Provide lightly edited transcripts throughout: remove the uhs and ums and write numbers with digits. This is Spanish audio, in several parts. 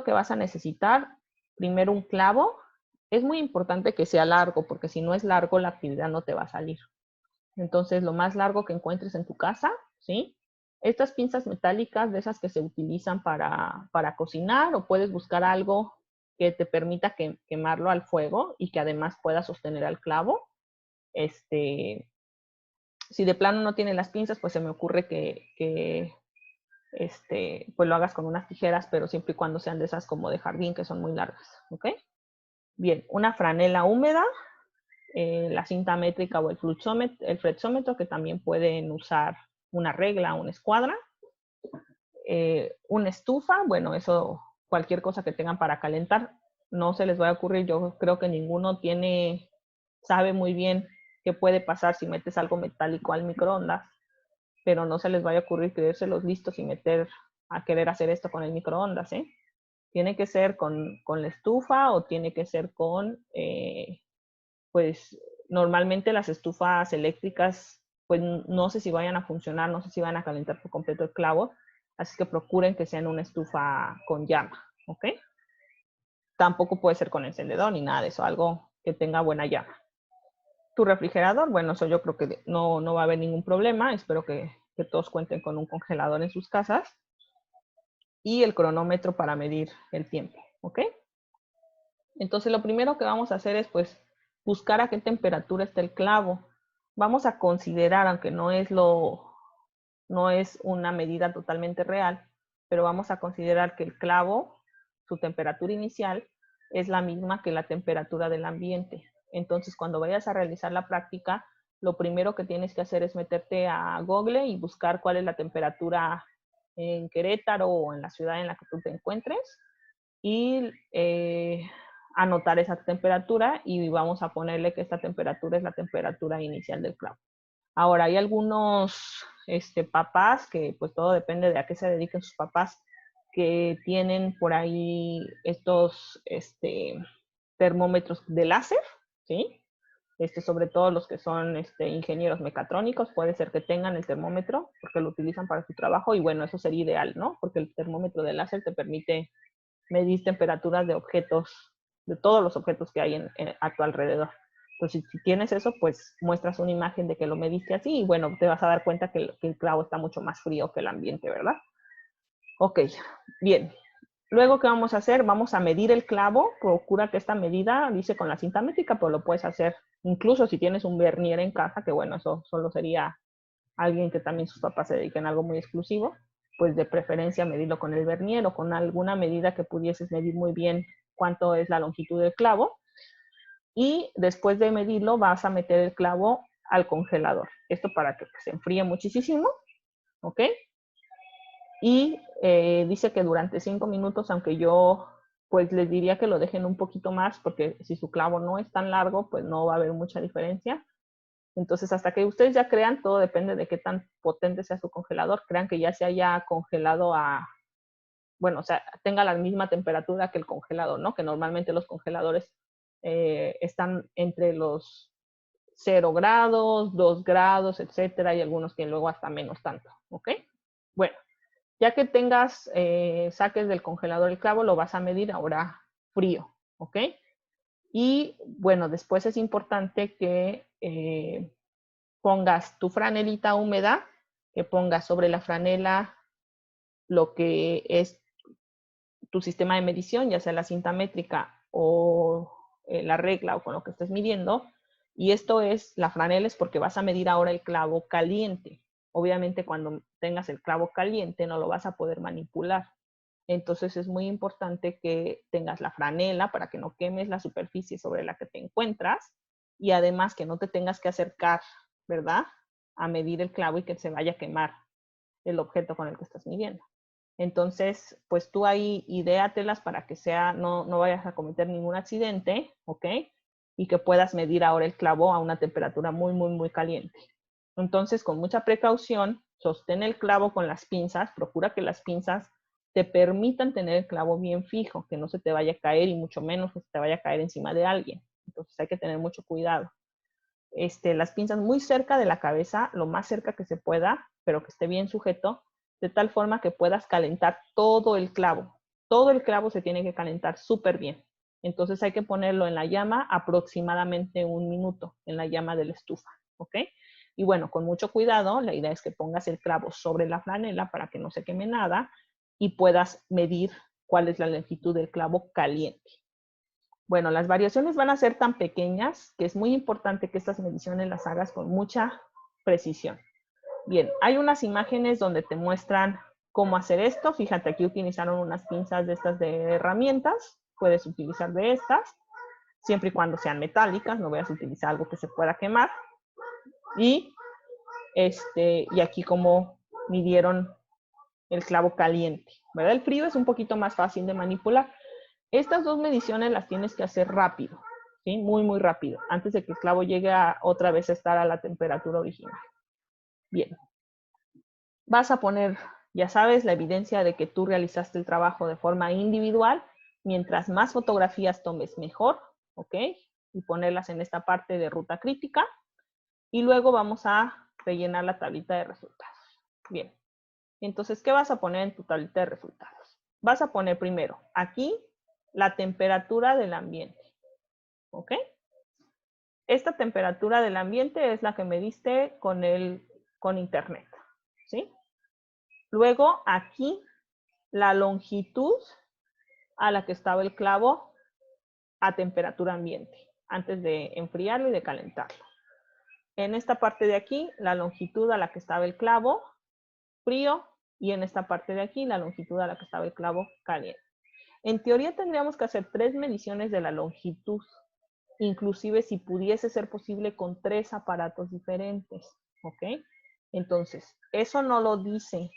que vas a necesitar, primero un clavo. Es muy importante que sea largo, porque si no es largo, la actividad no te va a salir. Entonces, lo más largo que encuentres en tu casa, ¿sí? Estas pinzas metálicas, de esas que se utilizan para cocinar, o puedes buscar algo que te permita quemarlo al fuego y que además pueda sostener al clavo. Si de plano no tiene las pinzas, pues se me ocurre que pues lo hagas con unas tijeras, pero siempre y cuando sean de esas como de jardín, que son muy largas, ¿ok? Bien, una franela húmeda, la cinta métrica o el flexómetro, que también pueden usar una regla, una escuadra, una estufa, bueno, eso, cualquier cosa que tengan para calentar, no se les va a ocurrir, yo creo que ninguno sabe muy bien qué puede pasar si metes algo metálico al microondas, pero no se les vaya a ocurrir creérselos listos y a querer hacer esto con el microondas, ¿eh? Tiene que ser con la estufa o tiene que ser pues normalmente las estufas eléctricas, pues no sé si vayan a funcionar, no sé si van a calentar por completo el clavo, así que procuren que sean una estufa con llama, ¿ok? Tampoco puede ser con encendedor ni nada de eso, algo que tenga buena llama. Tu refrigerador, bueno, eso yo creo que no va a haber ningún problema, espero que todos cuenten con un congelador en sus casas y el cronómetro para medir el tiempo, ¿ok? Entonces lo primero que vamos a hacer es pues buscar a qué temperatura está el clavo. Vamos a considerar, aunque no es una medida totalmente real, pero vamos a considerar que el clavo, su temperatura inicial, es la misma que la temperatura del ambiente. Entonces cuando vayas a realizar la práctica, lo primero que tienes que hacer es meterte a Google y buscar cuál es la temperatura en Querétaro o en la ciudad en la que tú te encuentres y anotar esa temperatura y vamos a ponerle que esta temperatura es la temperatura inicial del clavo. Ahora, hay algunos papás que pues todo depende de a qué se dediquen sus papás, que tienen por ahí estos termómetros de láser, ¿sí? Sobre todo los que son ingenieros mecatrónicos, puede ser que tengan el termómetro porque lo utilizan para su trabajo y bueno, eso sería ideal, ¿no? Porque el termómetro de láser te permite medir temperaturas de objetos, de todos los objetos que hay a tu alrededor. Entonces, si tienes eso, pues muestras una imagen de que lo mediste así y bueno, te vas a dar cuenta que el clavo está mucho más frío que el ambiente, ¿verdad? Ok, bien. Luego, ¿qué vamos a hacer? Vamos a medir el clavo. Procura que esta medida, dice con la cinta métrica, pero lo puedes hacer incluso si tienes un vernier en casa, que bueno, eso solo sería alguien que también sus papás se dediquen a algo muy exclusivo, pues de preferencia medirlo con el vernier o con alguna medida que pudieses medir muy bien cuánto es la longitud del clavo. Y después de medirlo vas a meter el clavo al congelador. Esto para que se enfríe muchísimo, ¿ok? Y dice que durante 5 minutos, aunque yo pues les diría que lo dejen un poquito más, porque si su clavo no es tan largo, pues no va a haber mucha diferencia. Entonces, hasta que ustedes ya crean, todo depende de qué tan potente sea su congelador, crean que ya se haya congelado bueno, o sea, tenga la misma temperatura que el congelador, ¿no? Que normalmente los congeladores están entre los 0 grados, 2 grados, etcétera, y algunos que luego hasta menos tanto, ¿ok? Bueno, ya que saques del congelador el clavo, lo vas a medir ahora frío, ¿ok? Y bueno, después es importante que pongas tu franelita húmeda, que pongas sobre la franela lo que es tu sistema de medición, ya sea la cinta métrica o la regla o con lo que estés midiendo. Y esto es, la franela es porque vas a medir ahora el clavo caliente. Obviamente cuando tengas el clavo caliente no lo vas a poder manipular. Entonces es muy importante que tengas la franela para que no quemes la superficie sobre la que te encuentras y además que no te tengas que acercar, ¿verdad? A medir el clavo y que se vaya a quemar el objeto con el que estás midiendo. Entonces, pues tú ahí idéatelas para que no vayas a cometer ningún accidente, ¿ok? Y que puedas medir ahora el clavo a una temperatura muy, muy, muy caliente. Entonces, con mucha precaución, sostén el clavo con las pinzas, procura que las pinzas te permitan tener el clavo bien fijo, que no se te vaya a caer y mucho menos que se te vaya a caer encima de alguien. Entonces hay que tener mucho cuidado. Las pinzas muy cerca de la cabeza, lo más cerca que se pueda, pero que esté bien sujeto, de tal forma que puedas calentar todo el clavo. todo el clavo se tiene que calentar súper bien. Entonces hay que ponerlo en la llama aproximadamente 1 minuto, en la llama de la estufa, ¿ok? Y bueno, con mucho cuidado, la idea es que pongas el clavo sobre la franela para que no se queme nada y puedas medir cuál es la longitud del clavo caliente. Bueno, las variaciones van a ser tan pequeñas que es muy importante que estas mediciones las hagas con mucha precisión. Bien, hay unas imágenes donde te muestran cómo hacer esto. Fíjate, aquí utilizaron unas pinzas de estas de herramientas. Puedes utilizar de estas, siempre y cuando sean metálicas. No vayas a utilizar algo que se pueda quemar. Y aquí como midieron el clavo caliente, ¿verdad? El frío es un poquito más fácil de manipular. Estas dos mediciones las tienes que hacer rápido, ¿sí? Muy, muy rápido, antes de que el clavo llegue otra vez a estar a la temperatura original. Bien. Vas a poner, ya sabes, la evidencia de que tú realizaste el trabajo de forma individual. Mientras más fotografías tomes, mejor, ¿ok? Y ponerlas en esta parte de ruta crítica. Y luego vamos a rellenar la tablita de resultados. Bien. Entonces, ¿qué vas a poner en tu tablita de resultados? Vas a poner primero aquí la temperatura del ambiente, ¿ok? Esta temperatura del ambiente es la que mediste con internet, ¿sí? Luego aquí la longitud a la que estaba el clavo a temperatura ambiente, antes de enfriarlo y de calentarlo. En esta parte de aquí, la longitud a la que estaba el clavo frío, y en esta parte de aquí, la longitud a la que estaba el clavo caliente. En teoría tendríamos que hacer 3 mediciones de la longitud, inclusive si pudiese ser posible con 3 aparatos diferentes, ¿ok? Entonces, eso no lo dice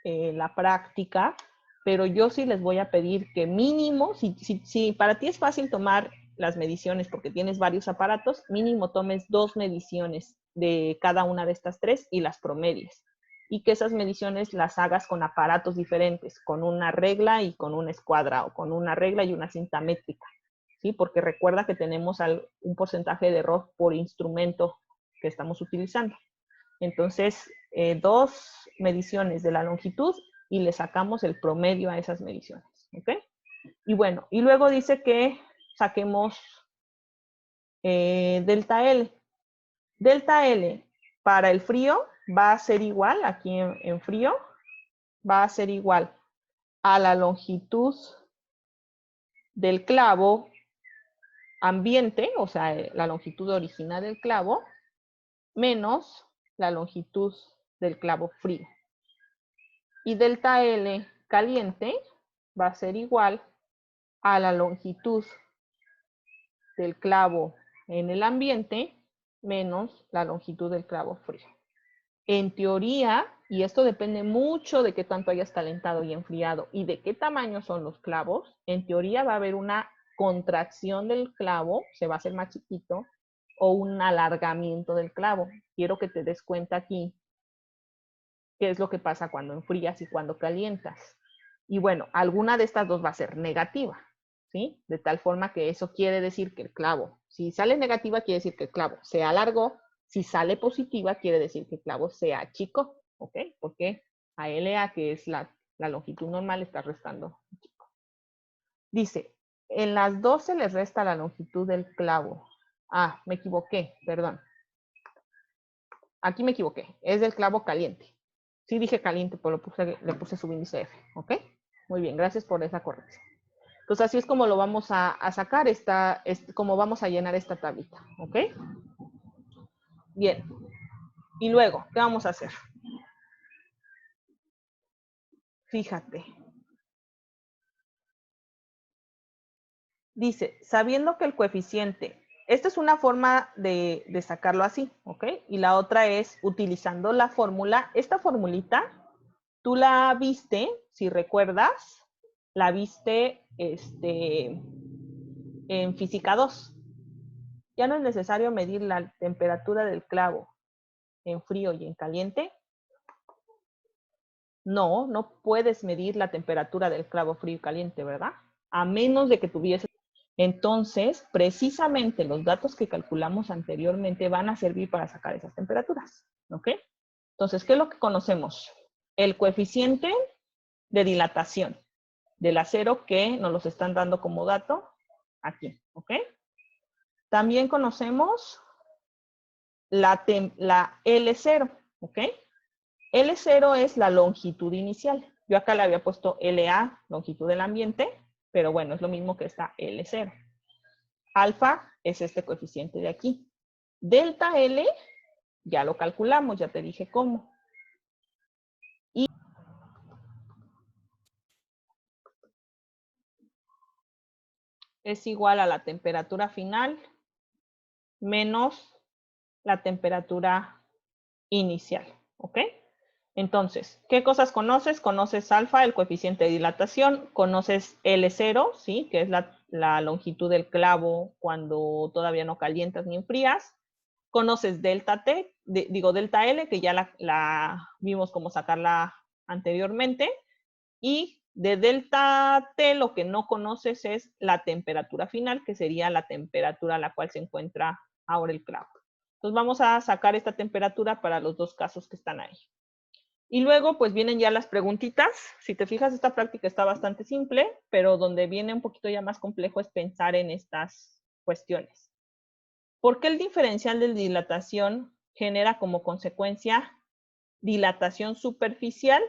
la práctica, pero yo sí les voy a pedir que mínimo, si para ti es fácil tomar las mediciones porque tienes varios aparatos, mínimo tomes 2 mediciones de cada una de estas 3 y las promedies. Y que esas mediciones las hagas con aparatos diferentes, con una regla y con una escuadra, o con una regla y una cinta métrica, ¿sí? Porque recuerda que tenemos un porcentaje de error por instrumento que estamos utilizando. Entonces, 2 mediciones de la longitud y le sacamos el promedio a esas mediciones, ¿ok? Y bueno, y luego dice que saquemos delta L. Delta L para el frío va a ser igual, aquí en frío, va a ser igual a la longitud del clavo ambiente, o sea, la longitud original del clavo, menos la longitud del clavo frío. Y delta L caliente va a ser igual a la longitud del clavo en el ambiente menos la longitud del clavo frío. En teoría, y esto depende mucho de qué tanto hayas calentado y enfriado y de qué tamaño son los clavos, en teoría va a haber una contracción del clavo, se va a hacer más chiquito, o un alargamiento del clavo. Quiero que te des cuenta aquí qué es lo que pasa cuando enfrías y cuando calientas. Y bueno, alguna de estas dos va a ser negativa, ¿sí? De tal forma que eso quiere decir que el clavo, si sale negativa, quiere decir que el clavo se alargó. Si sale positiva, quiere decir que el clavo se achicó, ¿ok? Porque a LA, que es la longitud normal, está restando chico. Dice, en las dos se les resta la longitud del clavo. Ah, me equivoqué, perdón. Aquí me equivoqué, es del clavo caliente. Sí dije caliente, pero le puse subíndice F, ¿ok? Muy bien, gracias por esa corrección. Entonces, así es como lo vamos a sacar, como vamos a llenar esta tablita, ¿ok? Bien. Y luego, ¿qué vamos a hacer? Fíjate. Dice, sabiendo que el coeficiente, esta es una forma de sacarlo así, ¿ok? Y la otra es utilizando la fórmula. Esta formulita, tú la viste, si recuerdas, la viste en Física 2. Ya no es necesario medir la temperatura del clavo en frío y en caliente. No, no puedes medir la temperatura del clavo frío y caliente, ¿verdad? A menos de que tuviese. Entonces, precisamente los datos que calculamos anteriormente van a servir para sacar esas temperaturas, ¿ok? Entonces, ¿qué es lo que conocemos? El coeficiente de dilatación. del acero que nos los están dando como dato aquí, ¿ok? También conocemos la L0, ¿ok? L0 es la longitud inicial. Yo acá le había puesto LA, longitud del ambiente, pero bueno, es lo mismo que esta L0. Alfa es este coeficiente de aquí. Delta L, ya lo calculamos, ya te dije cómo. Y es igual a la temperatura final menos la temperatura inicial, ¿ok? Entonces, ¿qué cosas conoces? Conoces alfa, el coeficiente de dilatación, conoces L0, ¿sí? Que es la longitud del clavo cuando todavía no calientas ni enfrías. Conoces delta T, delta L, que ya la vimos cómo sacarla anteriormente. Y de delta T lo que no conoces es la temperatura final, que sería la temperatura a la cual se encuentra ahora el clavo. Entonces vamos a sacar esta temperatura para los dos casos que están ahí. Y luego pues vienen ya las preguntitas. Si te fijas, esta práctica está bastante simple, pero donde viene un poquito ya más complejo es pensar en estas cuestiones. ¿Por qué el diferencial de dilatación genera como consecuencia dilatación superficial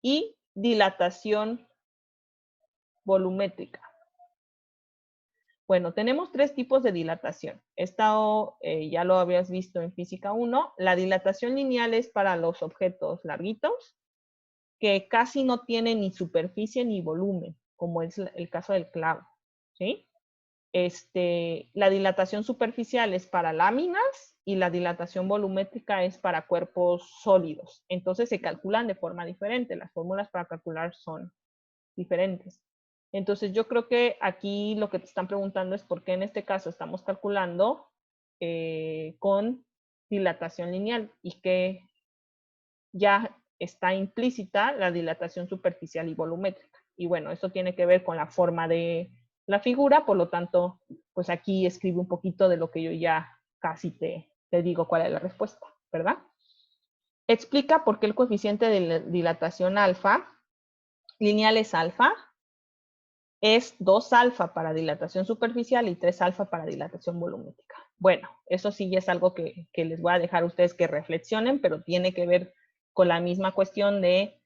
y dilatación volumétrica? Bueno, tenemos tres tipos de dilatación. Esta ya lo habías visto en física 1. La dilatación lineal es para los objetos larguitos, que casi no tienen ni superficie ni volumen, como es el caso del clavo, ¿sí? La dilatación superficial es para láminas y la dilatación volumétrica es para cuerpos sólidos. Entonces se calculan de forma diferente. Las fórmulas para calcular son diferentes. Entonces yo creo que aquí lo que te están preguntando es por qué en este caso estamos calculando con dilatación lineal y que ya está implícita la dilatación superficial y volumétrica. Y bueno, eso tiene que ver con la forma de la figura, por lo tanto, pues aquí escribo un poquito de lo que yo ya casi te digo cuál es la respuesta, ¿verdad? Explica por qué el coeficiente de dilatación alfa, lineal es alfa, es 2 alfa para dilatación superficial y 3 alfa para dilatación volumétrica. Bueno, eso sí ya es algo que les voy a dejar a ustedes que reflexionen, pero tiene que ver con la misma cuestión de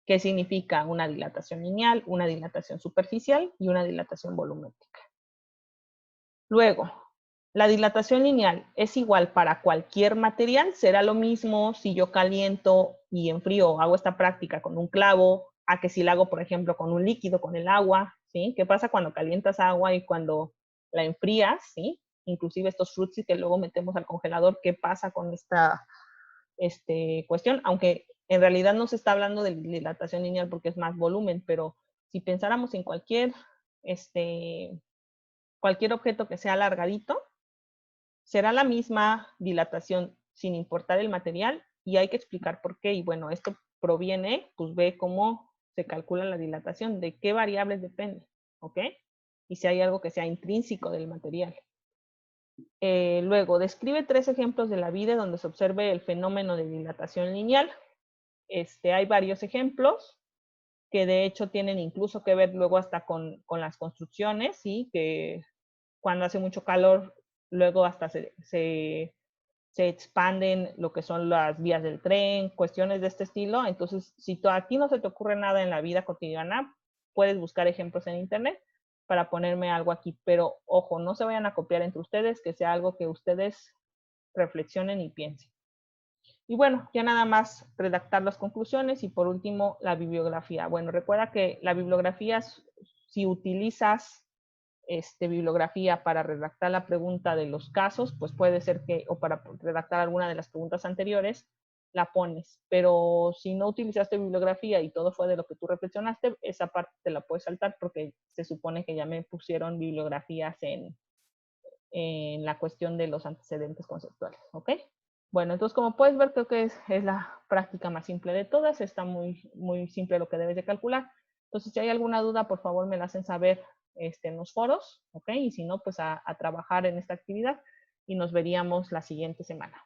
qué significa una dilatación lineal, una dilatación superficial y una dilatación volumétrica. Luego, la dilatación lineal es igual para cualquier material. Será lo mismo si yo caliento y enfrío, hago esta práctica con un clavo, a que si la hago, por ejemplo, con un líquido, con el agua, ¿sí? ¿Qué pasa cuando calientas agua y cuando la enfrías, ¿sí? Inclusive estos fruits que luego metemos al congelador, ¿qué pasa con esta cuestión? Aunque en realidad no se está hablando de dilatación lineal porque es más volumen, pero si pensáramos en cualquier objeto que sea alargadito, será la misma dilatación sin importar el material y hay que explicar por qué. Y bueno, esto proviene, pues ve cómo se calcula la dilatación, de qué variables depende, ¿ok? Y si hay algo que sea intrínseco del material. Luego, describe 3 ejemplos de la vida donde se observe el fenómeno de dilatación lineal. Hay varios ejemplos que de hecho tienen incluso que ver luego hasta con las construcciones, ¿sí? Que cuando hace mucho calor, luego hasta se expanden lo que son las vías del tren, cuestiones de este estilo. Entonces, si a ti no se te ocurre nada en la vida cotidiana, puedes buscar ejemplos en internet para ponerme algo aquí. Pero, ojo, no se vayan a copiar entre ustedes, que sea algo que ustedes reflexionen y piensen. Y bueno, ya nada más redactar las conclusiones y por último la bibliografía. Bueno, recuerda que la bibliografía, si utilizas bibliografía para redactar la pregunta de los casos, pues puede ser que, o para redactar alguna de las preguntas anteriores, la pones. Pero si no utilizaste bibliografía y todo fue de lo que tú reflexionaste, esa parte te la puedes saltar porque se supone que ya me pusieron bibliografías en la cuestión de los antecedentes conceptuales, ¿ok? Bueno, entonces como puedes ver, creo que es la práctica más simple de todas. Está muy, muy simple lo que debes de calcular. Entonces, si hay alguna duda, por favor me la hacen saber en los foros, ¿ok? Y si no, pues a trabajar en esta actividad y nos veríamos la siguiente semana.